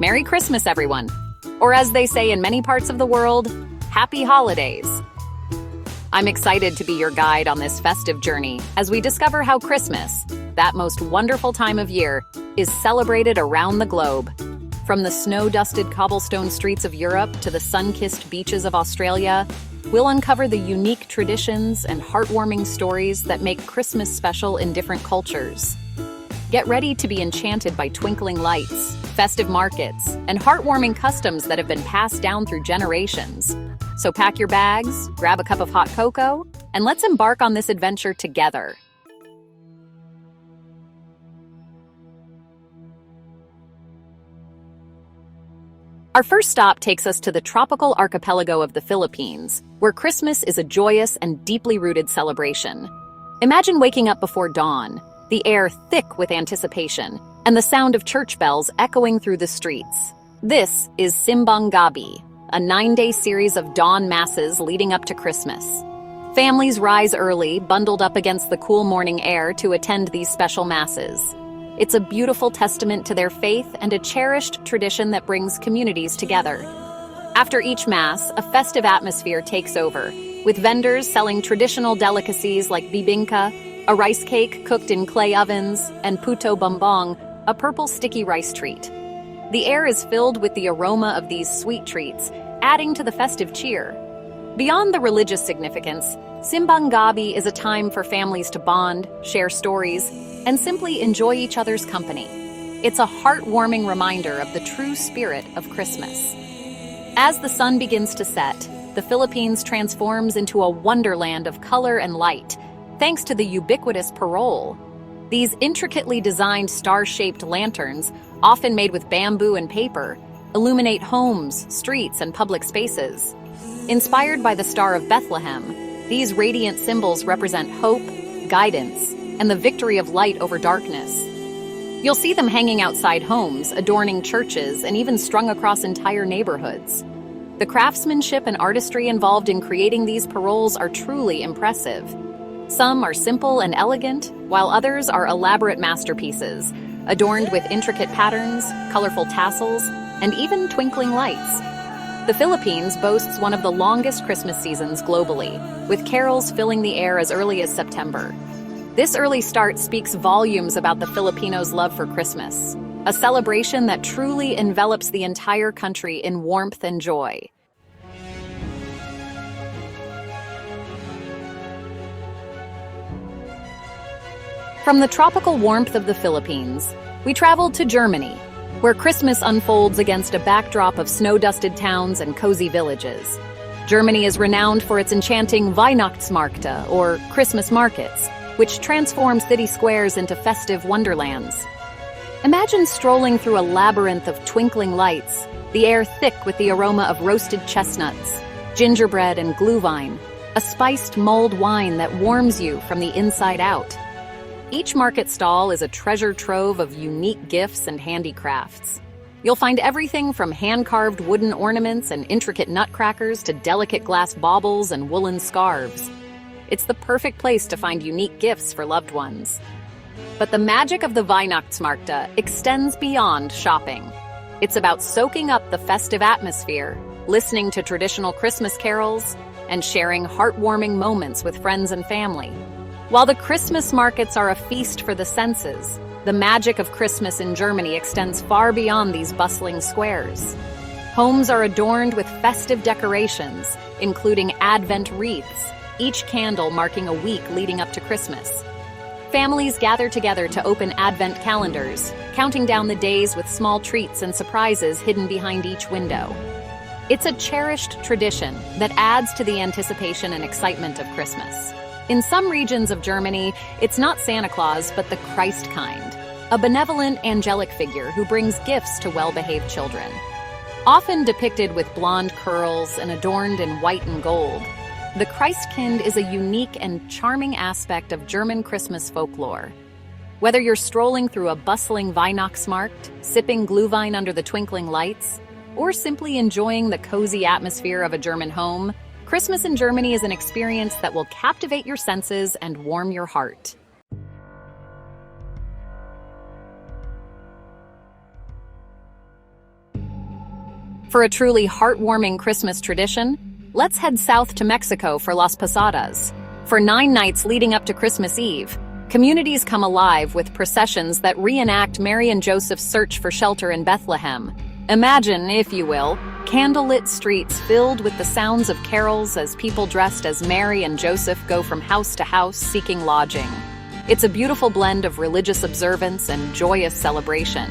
Merry Christmas, everyone. Or as they say in many parts of the world, Happy Holidays. I'm excited to be your guide on this festive journey as we discover how Christmas, that most wonderful time of year, is celebrated around the globe. From the snow-dusted cobblestone streets of Europe to the sun-kissed beaches of Australia, we'll uncover the unique traditions and heartwarming stories that make Christmas special in different cultures. Get ready to be enchanted by twinkling lights, festive markets, and heartwarming customs that have been passed down through generations. So pack your bags, grab a cup of hot cocoa, and let's embark on this adventure together. Our first stop takes us to the tropical archipelago of the Philippines, where Christmas is a joyous and deeply rooted celebration. Imagine waking up before dawn, the air thick with anticipation, and the sound of church bells echoing through the streets. This is Simbang Gabi, a 9-day series of dawn masses leading up to Christmas. Families rise early, bundled up against the cool morning air to attend these special masses. It's a beautiful testament to their faith and a cherished tradition that brings communities together. After each mass, a festive atmosphere takes over, with vendors selling traditional delicacies like bibingka, a rice cake cooked in clay ovens, and puto bumbong, a purple sticky rice treat. The air is filled with the aroma of these sweet treats, adding to the festive cheer. Beyond the religious significance, Simbang Gabi is a time for families to bond, share stories, and simply enjoy each other's company. It's a heartwarming reminder of the true spirit of Christmas. As the sun begins to set, the Philippines transforms into a wonderland of color and light, thanks to the ubiquitous Parol. These intricately designed star-shaped lanterns, often made with bamboo and paper, illuminate homes, streets, and public spaces. Inspired by the Star of Bethlehem, these radiant symbols represent hope, guidance, and the victory of light over darkness. You'll see them hanging outside homes, adorning churches, and even strung across entire neighborhoods. The craftsmanship and artistry involved in creating these paroles are truly impressive. Some are simple and elegant, while others are elaborate masterpieces, adorned with intricate patterns, colorful tassels, and even twinkling lights. The Philippines boasts one of the longest Christmas seasons globally, with carols filling the air as early as September. This early start speaks volumes about the Filipinos' love for Christmas, a celebration that truly envelops the entire country in warmth and joy. From the tropical warmth of the Philippines, we traveled to Germany, where Christmas unfolds against a backdrop of snow-dusted towns and cozy villages. Germany is renowned for its enchanting Weihnachtsmärkte, or Christmas markets, which transform city squares into festive wonderlands. Imagine strolling through a labyrinth of twinkling lights, the air thick with the aroma of roasted chestnuts, gingerbread, and glühwein, a spiced mulled wine that warms you from the inside out. Each market stall is a treasure trove of unique gifts and handicrafts. You'll find everything from hand-carved wooden ornaments and intricate nutcrackers to delicate glass baubles and woolen scarves. It's the perfect place to find unique gifts for loved ones. But the magic of the Weihnachtsmärkte extends beyond shopping. It's about soaking up the festive atmosphere, listening to traditional Christmas carols, and sharing heartwarming moments with friends and family. While the Christmas markets are a feast for the senses, the magic of Christmas in Germany extends far beyond these bustling squares. Homes are adorned with festive decorations, including Advent wreaths, each candle marking a week leading up to Christmas. Families gather together to open Advent calendars, counting down the days with small treats and surprises hidden behind each window. It's a cherished tradition that adds to the anticipation and excitement of Christmas. In some regions of Germany, it's not Santa Claus, but the Christ kind, a benevolent angelic figure who brings gifts to well-behaved children. Often depicted with blonde curls and adorned in white and gold, the Christkind is a unique and charming aspect of German Christmas folklore. Whether you're strolling through a bustling Weihnachtsmarkt, sipping glühwein under the twinkling lights, or simply enjoying the cozy atmosphere of a German home, Christmas in Germany is an experience that will captivate your senses and warm your heart. For a truly heartwarming Christmas tradition, let's head south to Mexico for Las Posadas. For 9 nights leading up to Christmas Eve, communities come alive with processions that reenact Mary and Joseph's search for shelter in Bethlehem. Imagine, if you will, candlelit streets filled with the sounds of carols as people dressed as Mary and Joseph go from house to house seeking lodging. It's a beautiful blend of religious observance and joyous celebration.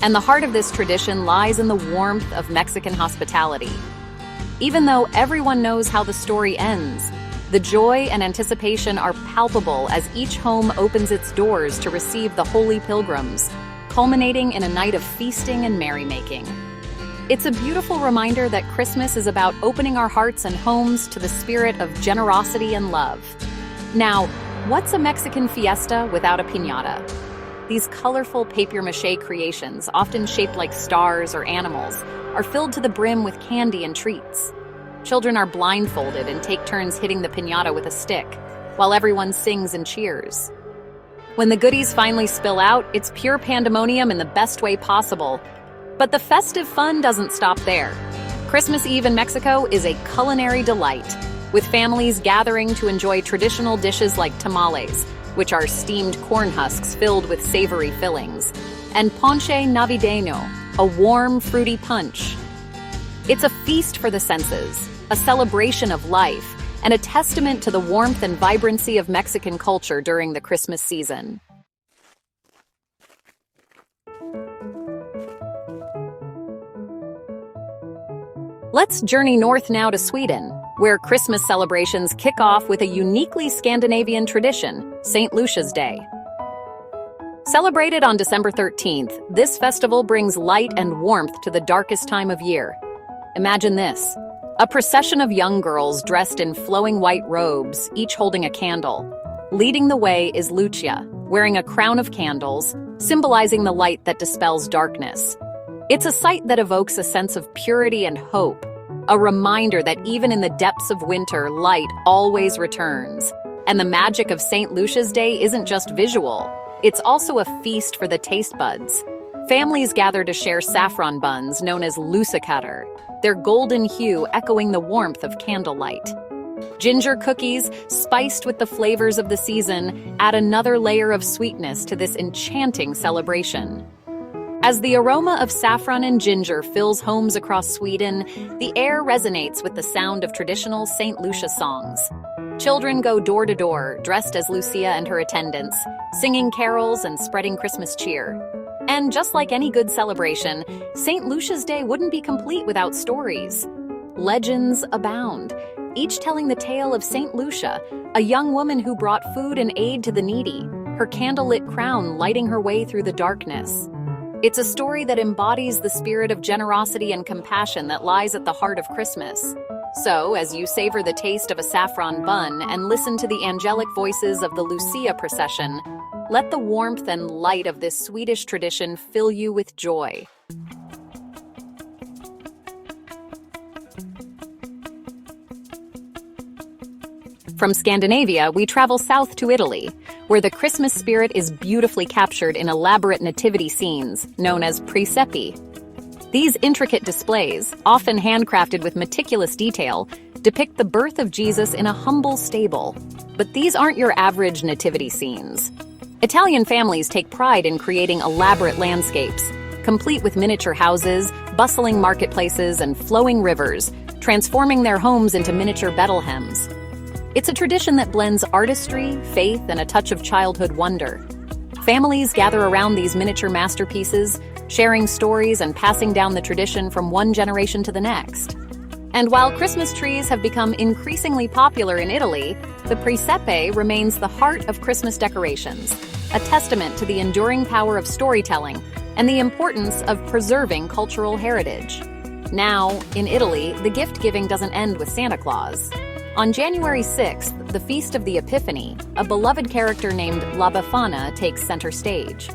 And the heart of this tradition lies in the warmth of Mexican hospitality. Even though everyone knows how the story ends, the joy and anticipation are palpable as each home opens its doors to receive the holy pilgrims, culminating in a night of feasting and merrymaking. It's a beautiful reminder that Christmas is about opening our hearts and homes to the spirit of generosity and love. Now, what's a Mexican fiesta without a piñata? These colorful papier-mâché creations, often shaped like stars or animals, are filled to the brim with candy and treats. Children are blindfolded and take turns hitting the piñata with a stick, while everyone sings and cheers. When the goodies finally spill out, it's pure pandemonium in the best way possible. But the festive fun doesn't stop there. Christmas Eve in Mexico is a culinary delight, with families gathering to enjoy traditional dishes like tamales, which are steamed corn husks filled with savory fillings, and ponche navideño, a warm, fruity punch. It's a feast for the senses, a celebration of life, and a testament to the warmth and vibrancy of Mexican culture during the Christmas season. Let's journey north now to Sweden, where Christmas celebrations kick off with a uniquely Scandinavian tradition, St. Lucia's Day. Celebrated on December 13th, this festival brings light and warmth to the darkest time of year. Imagine this: a procession of young girls dressed in flowing white robes, each holding a candle. Leading the way is Lucia, wearing a crown of candles, symbolizing the light that dispels darkness. It's a sight that evokes a sense of purity and hope, a reminder that even in the depths of winter, light always returns. And the magic of St. Lucia's Day isn't just visual, it's also a feast for the taste buds. Families gather to share saffron buns known as lussekatter, their golden hue echoing the warmth of candlelight. Ginger cookies, spiced with the flavors of the season, add another layer of sweetness to this enchanting celebration. As the aroma of saffron and ginger fills homes across Sweden, the air resonates with the sound of traditional St. Lucia songs. Children go door to door, dressed as Lucia and her attendants, singing carols and spreading Christmas cheer. And just like any good celebration, St. Lucia's Day wouldn't be complete without stories. Legends abound, each telling the tale of St. Lucia, a young woman who brought food and aid to the needy, her candlelit crown lighting her way through the darkness. It's a story that embodies the spirit of generosity and compassion that lies at the heart of Christmas. So, as you savor the taste of a saffron bun and listen to the angelic voices of the Lucia procession, let the warmth and light of this Swedish tradition fill you with joy. From Scandinavia, we travel south to Italy, where the Christmas spirit is beautifully captured in elaborate nativity scenes, known as presepi. These intricate displays, often handcrafted with meticulous detail, depict the birth of Jesus in a humble stable. But these aren't your average nativity scenes. Italian families take pride in creating elaborate landscapes, complete with miniature houses, bustling marketplaces, and flowing rivers, transforming their homes into miniature Bethlehems. It's a tradition that blends artistry, faith, and a touch of childhood wonder. Families gather around these miniature masterpieces, sharing stories and passing down the tradition from one generation to the next. And while Christmas trees have become increasingly popular in Italy, the presepe remains the heart of Christmas decorations, a testament to the enduring power of storytelling and the importance of preserving cultural heritage. Now, in Italy, the gift-giving doesn't end with Santa Claus. On January 6th, the Feast of the Epiphany, a beloved character named La Befana takes center stage.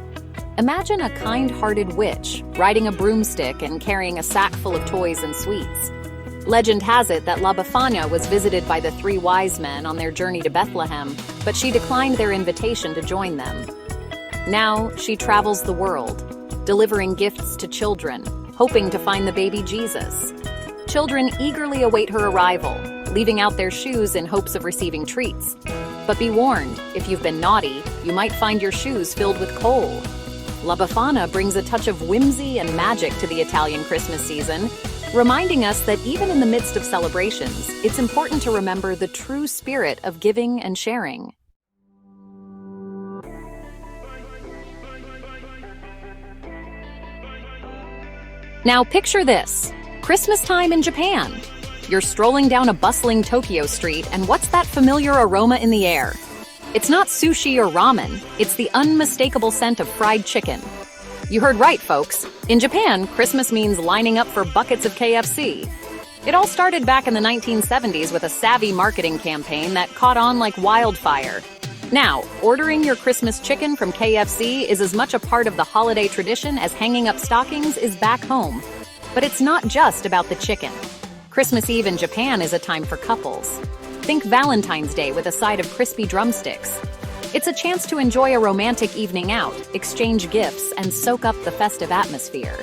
Imagine a kind-hearted witch riding a broomstick and carrying a sack full of toys and sweets. Legend has it that La Befana was visited by the 3 wise men on their journey to Bethlehem, but she declined their invitation to join them. Now, she travels the world, delivering gifts to children, hoping to find the baby Jesus. Children eagerly await her arrival, leaving out their shoes in hopes of receiving treats. But be warned, if you've been naughty, you might find your shoes filled with coal. La Befana brings a touch of whimsy and magic to the Italian Christmas season, reminding us that even in the midst of celebrations, it's important to remember the true spirit of giving and sharing. Now picture this, Christmas time in Japan. You're strolling down a bustling Tokyo street, and what's that familiar aroma in the air? It's not sushi or ramen, it's the unmistakable scent of fried chicken. You heard right, folks. In Japan, Christmas means lining up for buckets of KFC. It all started back in the 1970s with a savvy marketing campaign that caught on like wildfire. Now, ordering your Christmas chicken from KFC is as much a part of the holiday tradition as hanging up stockings is back home. But it's not just about the chicken. Christmas Eve in Japan is a time for couples. Think Valentine's Day with a side of crispy drumsticks. It's a chance to enjoy a romantic evening out, exchange gifts, and soak up the festive atmosphere.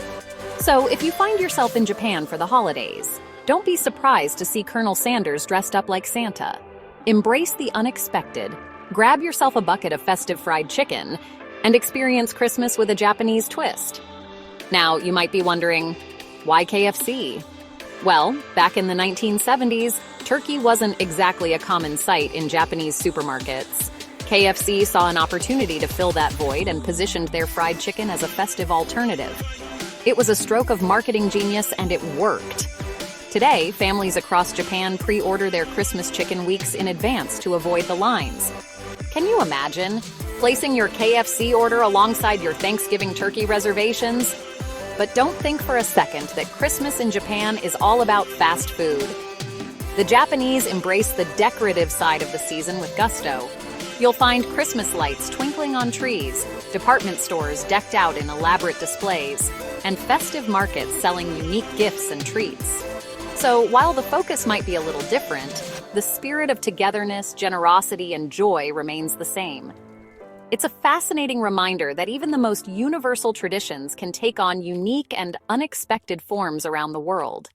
So, if you find yourself in Japan for the holidays, don't be surprised to see Colonel Sanders dressed up like Santa. Embrace the unexpected, grab yourself a bucket of festive fried chicken, and experience Christmas with a Japanese twist. Now, you might be wondering, why KFC? Well, back in the 1970s, turkey wasn't exactly a common sight in Japanese supermarkets. KFC saw an opportunity to fill that void and positioned their fried chicken as a festive alternative. It was a stroke of marketing genius, and it worked. Today, families across Japan pre-order their Christmas chicken weeks in advance to avoid the lines. Can you imagine placing your KFC order alongside your Thanksgiving turkey reservations? But don't think for a second that Christmas in Japan is all about fast food. The Japanese embrace the decorative side of the season with gusto. You'll find Christmas lights twinkling on trees, department stores decked out in elaborate displays, and festive markets selling unique gifts and treats. So while the focus might be a little different, the spirit of togetherness, generosity, and joy remains the same. It's a fascinating reminder that even the most universal traditions can take on unique and unexpected forms around the world.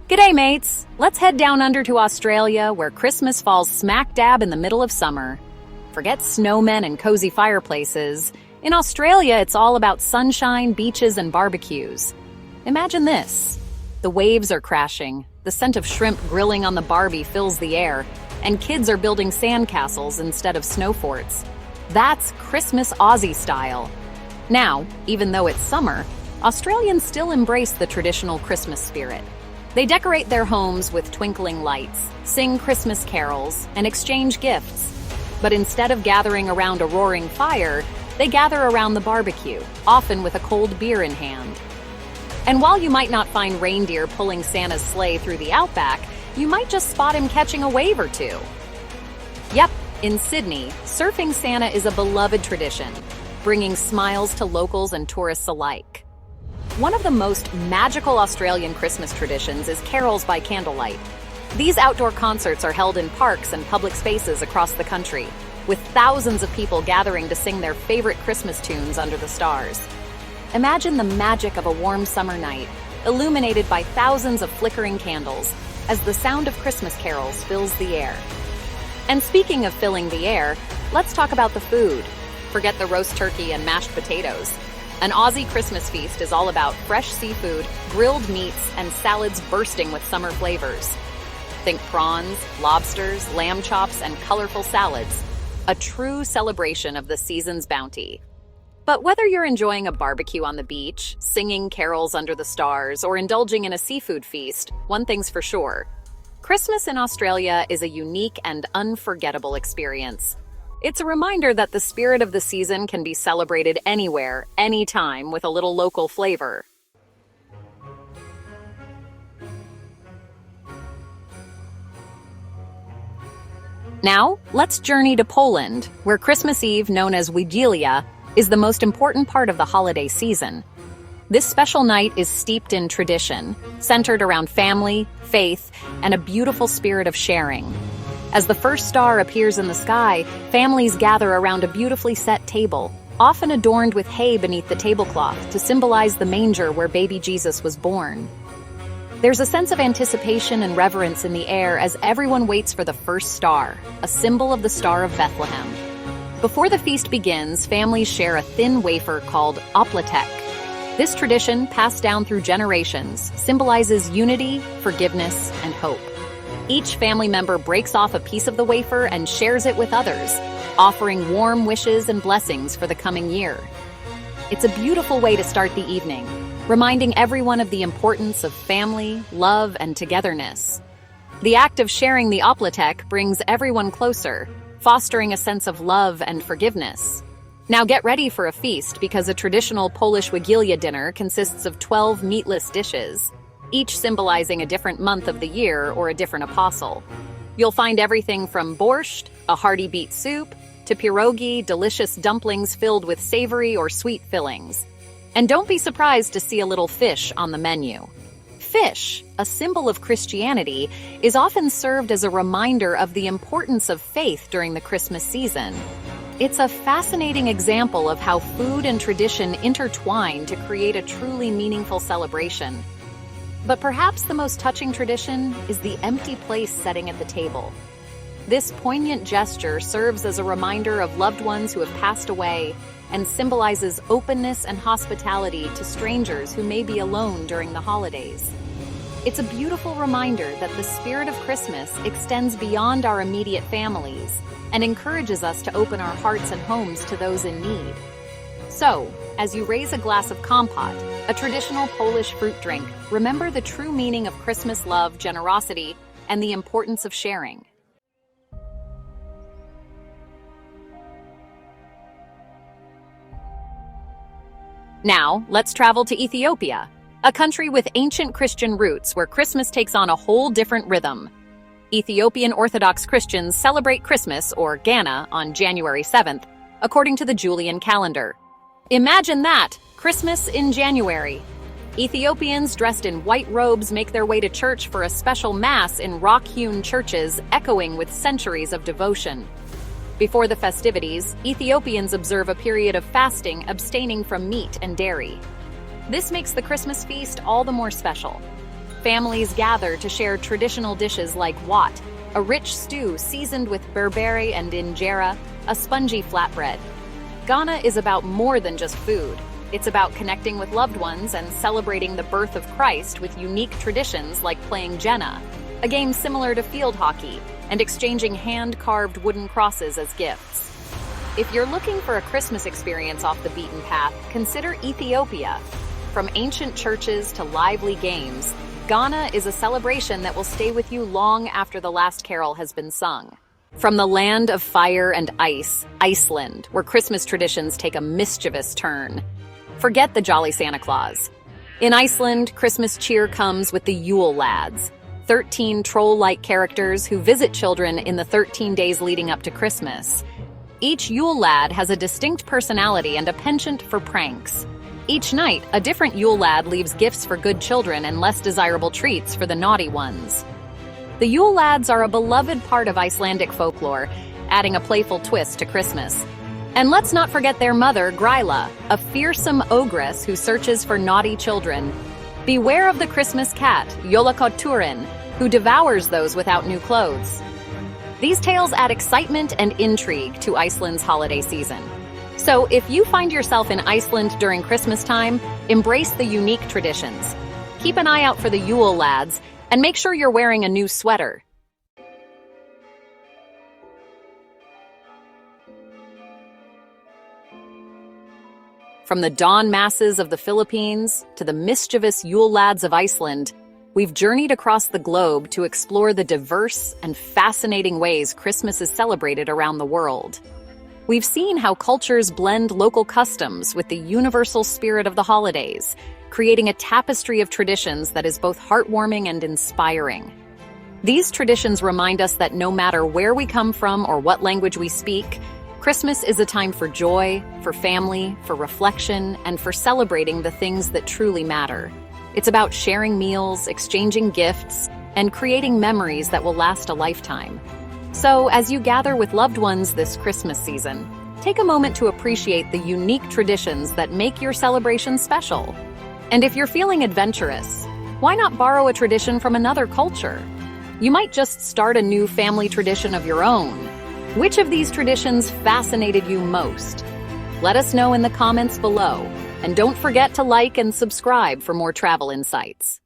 G'day, mates! Let's head down under to Australia, where Christmas falls smack dab in the middle of summer. Forget snowmen and cozy fireplaces. In Australia, it's all about sunshine, beaches, and barbecues. Imagine this. The waves are crashing, the scent of shrimp grilling on the barbie fills the air, and kids are building sandcastles instead of snow forts. That's Christmas Aussie style. Now, even though it's summer, Australians still embrace the traditional Christmas spirit. They decorate their homes with twinkling lights, sing Christmas carols, and exchange gifts. But instead of gathering around a roaring fire, they gather around the barbecue, often with a cold beer in hand. And while you might not find reindeer pulling Santa's sleigh through the outback, you might just spot him catching a wave or two. Yep, in Sydney, surfing Santa is a beloved tradition, bringing smiles to locals and tourists alike. One of the most magical Australian Christmas traditions is carols by candlelight. These outdoor concerts are held in parks and public spaces across the country, with thousands of people gathering to sing their favorite Christmas tunes under the stars. Imagine the magic of a warm summer night, illuminated by thousands of flickering candles, as the sound of Christmas carols fills the air. And speaking of filling the air, let's talk about the food. Forget the roast turkey and mashed potatoes. An Aussie Christmas feast is all about fresh seafood, grilled meats, and salads bursting with summer flavors. Think prawns, lobsters, lamb chops, and colorful salads. A true celebration of the season's bounty. But whether you're enjoying a barbecue on the beach, singing carols under the stars, or indulging in a seafood feast, one thing's for sure. Christmas in Australia is a unique and unforgettable experience. It's a reminder that the spirit of the season can be celebrated anywhere, anytime, with a little local flavor. Now, let's journey to Poland, where Christmas Eve, known as Wigilia, is the most important part of the holiday season. This special night is steeped in tradition, centered around family, faith, and a beautiful spirit of sharing. As the first star appears in the sky, families gather around a beautifully set table, often adorned with hay beneath the tablecloth to symbolize the manger where baby Jesus was born. There's a sense of anticipation and reverence in the air as everyone waits for the first star, a symbol of the Star of Bethlehem. Before the feast begins, families share a thin wafer called oplatek. This tradition, passed down through generations, symbolizes unity, forgiveness, and hope. Each family member breaks off a piece of the wafer and shares it with others, offering warm wishes and blessings for the coming year. It's a beautiful way to start the evening, reminding everyone of the importance of family, love, and togetherness. The act of sharing the oplatek brings everyone closer, fostering a sense of love and forgiveness. Now get ready for a feast because a traditional Polish Wigilia dinner consists of 12 meatless dishes, each symbolizing a different month of the year or a different apostle. You'll find everything from borscht, a hearty beet soup, to pierogi, delicious dumplings filled with savory or sweet fillings. And don't be surprised to see a little fish on the menu. Fish, a symbol of Christianity, is often served as a reminder of the importance of faith during the Christmas season. It's a fascinating example of how food and tradition intertwine to create a truly meaningful celebration. But perhaps the most touching tradition is the empty place setting at the table. This poignant gesture serves as a reminder of loved ones who have passed away and symbolizes openness and hospitality to strangers who may be alone during the holidays. It's a beautiful reminder that the spirit of Christmas extends beyond our immediate families and encourages us to open our hearts and homes to those in need. So, as you raise a glass of kompot, a traditional Polish fruit drink, remember the true meaning of Christmas love, generosity, and the importance of sharing. Now, let's travel to Ethiopia, a country with ancient Christian roots where Christmas takes on a whole different rhythm. Ethiopian Orthodox Christians celebrate Christmas, or Ganna, on January 7th, according to the Julian calendar. Imagine that! Christmas in January. Ethiopians dressed in white robes make their way to church for a special mass in rock-hewn churches echoing with centuries of devotion. Before the festivities, Ethiopians observe a period of fasting, abstaining from meat and dairy. This makes the Christmas feast all the more special. Families gather to share traditional dishes like wat, a rich stew seasoned with berbere and injera, a spongy flatbread. Ganna is about more than just food. It's about connecting with loved ones and celebrating the birth of Christ with unique traditions like playing Jenna, a game similar to field hockey, and exchanging hand-carved wooden crosses as gifts. If you're looking for a Christmas experience off the beaten path, consider Ethiopia. From ancient churches to lively games, Ganna is a celebration that will stay with you long after the last carol has been sung. From the land of fire and ice, Iceland, where Christmas traditions take a mischievous turn. Forget the jolly Santa Claus. In Iceland, Christmas cheer comes with the Yule Lads, 13 troll-like characters who visit children in the 13 days leading up to Christmas. Each Yule Lad has a distinct personality and a penchant for pranks. Each night, a different Yule Lad leaves gifts for good children and less desirable treats for the naughty ones. The Yule Lads are a beloved part of Icelandic folklore, adding a playful twist to Christmas. And let's not forget their mother, Gryla, a fearsome ogress who searches for naughty children. Beware of the Christmas cat, Jólakötturinn, who devours those without new clothes. These tales add excitement and intrigue to Iceland's holiday season. So if you find yourself in Iceland during Christmas time, embrace the unique traditions. Keep an eye out for the Yule Lads, and make sure you're wearing a new sweater. From the dawn masses of the Philippines to the mischievous Yule Lads of Iceland, we've journeyed across the globe to explore the diverse and fascinating ways Christmas is celebrated around the world. We've seen how cultures blend local customs with the universal spirit of the holidays, creating a tapestry of traditions that is both heartwarming and inspiring. These traditions remind us that no matter where we come from or what language we speak, Christmas is a time for joy, for family, for reflection, and for celebrating the things that truly matter. It's about sharing meals, exchanging gifts, and creating memories that will last a lifetime. So, as you gather with loved ones this Christmas season, take a moment to appreciate the unique traditions that make your celebration special. And if you're feeling adventurous, why not borrow a tradition from another culture? You might just start a new family tradition of your own. Which of these traditions fascinated you most? Let us know in the comments below, and don't forget to like and subscribe for more travel insights.